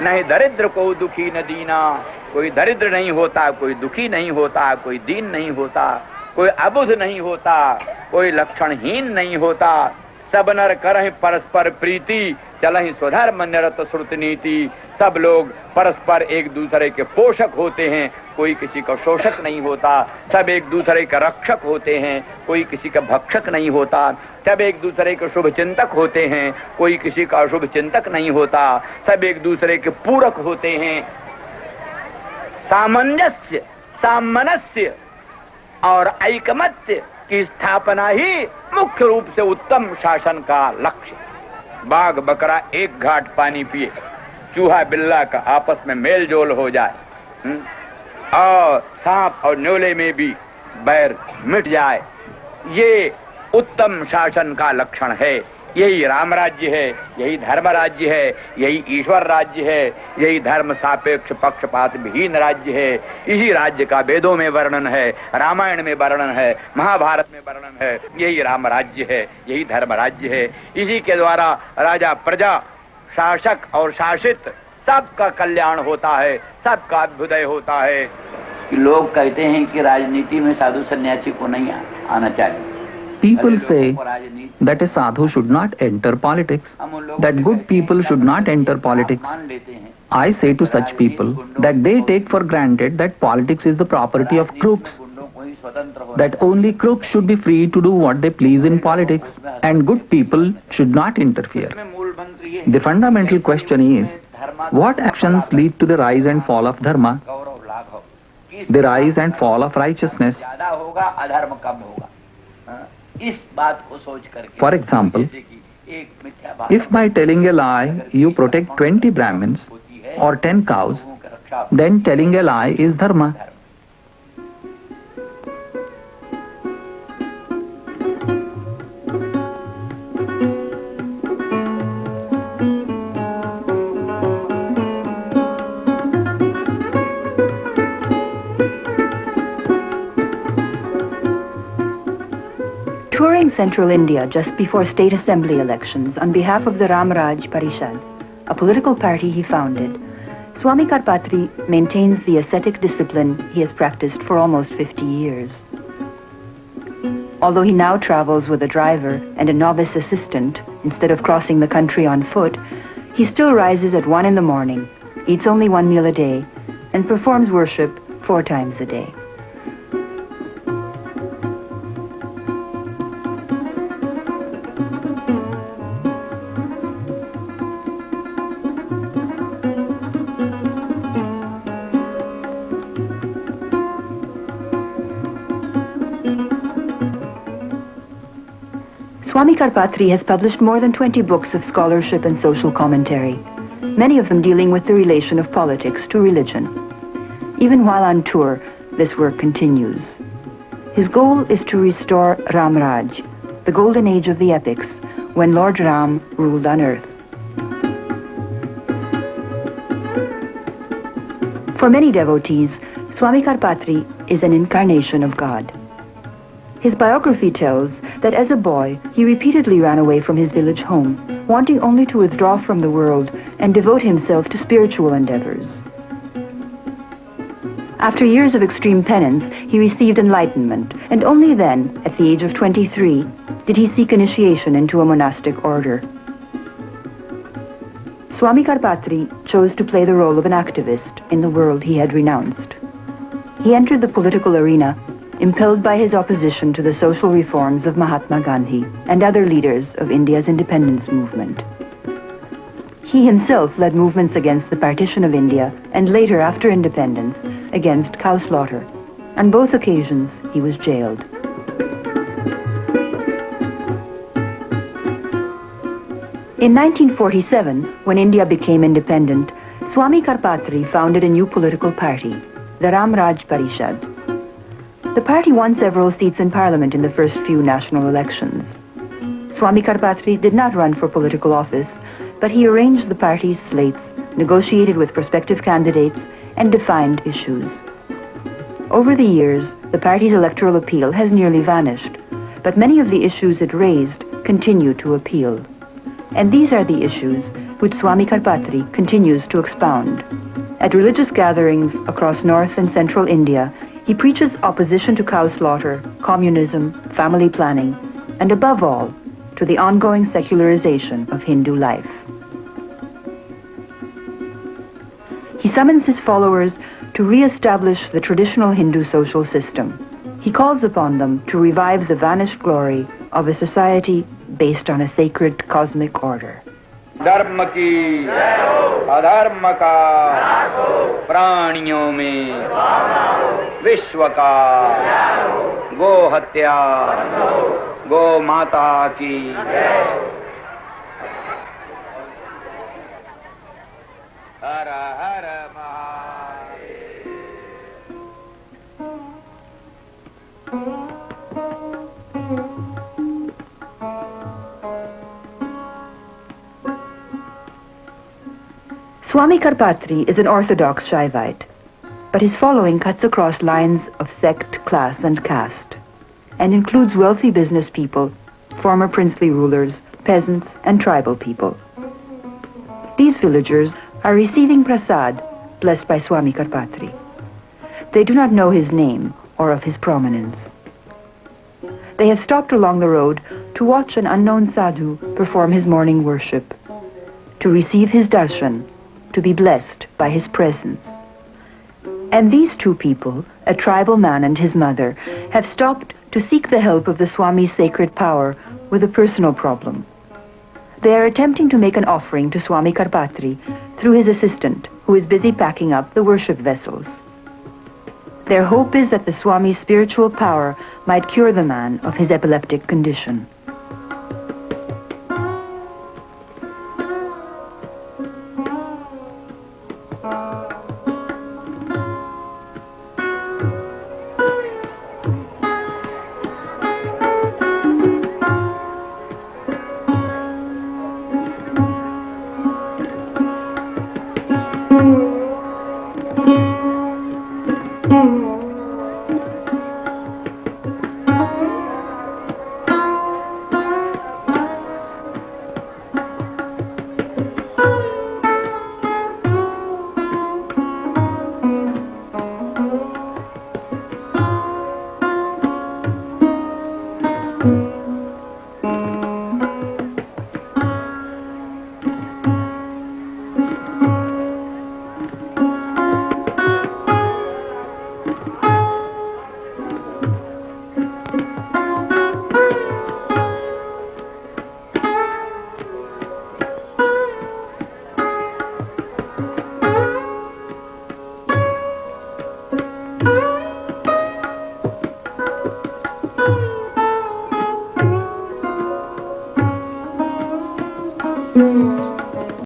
नहीं दरिद्र को दुखी न दीना, कोई दरिद्र नहीं होता, कोई दुखी नहीं होता, कोई दीन नहीं होता, कोई अबुध नहीं होता, कोई लक्षणहीन नहीं होता। सब नर करहि परस्पर प्रीति, चलहि स्वधर्म निरत श्रुत नीति। सब लोग परस्पर एक दूसरे के पोषक होते हैं, कोई किसी का शोषक नहीं होता। सब एक दूसरे का रक्षक होते हैं, कोई किसी का भक्षक नहीं होता। सब एक दूसरे के शुभ चिंतक होते हैं, कोई किसी का अशुभ चिंतक नहीं होता। सब एक दूसरे के पूरक होते हैं। सामंजस्य, सामनस्य और ऐकमत्य की स्थापना ही मुख्य रूप से उत्तम शासन का लक्ष्य। बाघ बकरा एक घाट पानी पिए, चूहा बिल्ला का आपस में मेल जोल हो जाए, और सांप और न्योले में भी बैर मिट जाए, ये उत्तम शासन का लक्षण है। यही राम राज्य है, यही धर्म राज्य है, यही ईश्वर राज्य है, यही धर्म सापेक्ष पक्षपात विहीन राज्य है। इसी राज्य का वेदों में वर्णन है, रामायण में वर्णन है, महाभारत में वर्णन है। यही राम राज्य है, यही धर्म राज्य है। इसी के द्वारा राजा, प्रजा, शासक और शासित सबका कल्याण होता है, सबका अभ्युदय होता है। लोग कहते हैं कि राजनीति में साधु सन्यासी को नहीं आना चाहिए। People say that a sadhu should not enter politics, that good people should not enter politics. I say to such people that they take for granted that politics is the property of crooks, that only crooks should be free to do what they please in politics, and good people should not interfere. The fundamental question is, what actions lead to the rise and fall of dharma, the rise and fall of righteousness? For example, if by telling a lie you protect 20 Brahmins or 10 cows, then telling a lie is dharma. Touring central India just before state assembly elections on behalf of the Ram Raj Parishad, a political party he founded, Swami Karpatri maintains the ascetic discipline he has practiced for almost 50 years. Although he now travels with a driver and a novice assistant instead of crossing the country on foot, he still rises at 1 in the morning, eats only 1 meal a day, and performs worship 4 times a day. Swami Karpatri has published more than 20 books of scholarship and social commentary, many of them dealing with the relation of politics to religion. Even while on tour, this work continues. His goal is to restore Ram Raj, the golden age of the epics, when Lord Ram ruled on earth. For many devotees, Swami Karpatri is an incarnation of God. His biography tells that as a boy, he repeatedly ran away from his village home, wanting only to withdraw from the world and devote himself to spiritual endeavors. After years of extreme penance, he received enlightenment, and only then, at the age of 23, did he seek initiation into a monastic order. Swami Karpatri chose to play the role of an activist in the world he had renounced. He entered the political arena impelled by his opposition to the social reforms of Mahatma Gandhi and other leaders of India's independence movement. He himself led movements against the partition of India and later, after independence, against cow slaughter. On both occasions, he was jailed. In 1947, when India became independent, Swami Karpatri founded a new political party, the Ram Raj Parishad. The party won several seats in parliament in the first few national elections. Swami Karpatri did not run for political office, but he arranged the party's slates, negotiated with prospective candidates, and defined issues. Over the years, the party's electoral appeal has nearly vanished, but many of the issues it raised continue to appeal. And these are the issues which Swami Karpatri continues to expound. At religious gatherings across North and Central India, he preaches opposition to cow slaughter, communism, family planning, and above all, to the ongoing secularization of Hindu life. He summons his followers to re-establish the traditional Hindu social system. He calls upon them to revive the vanished glory of a society based on a sacred cosmic order. धर्म की अधर्म का प्राणियों में विश्व का गो हत्या गो माता की हर हर Mahadev. Swami Karpatri is an orthodox Shaivite, but his following cuts across lines of sect, class, and caste, and includes wealthy business people, former princely rulers, peasants, and tribal people. These villagers are receiving prasad blessed by Swami Karpatri. They do not know his name or of his prominence. They have stopped along the road to watch an unknown sadhu perform his morning worship, to receive his darshan, to be blessed by his presence. And these two people, a tribal man and his mother, have stopped to seek the help of the Swami's sacred power with a personal problem. They are attempting to make an offering to Swami Karpatri through his assistant, who is busy packing up the worship vessels. Their hope is that the Swami's spiritual power might cure the man of his epileptic condition.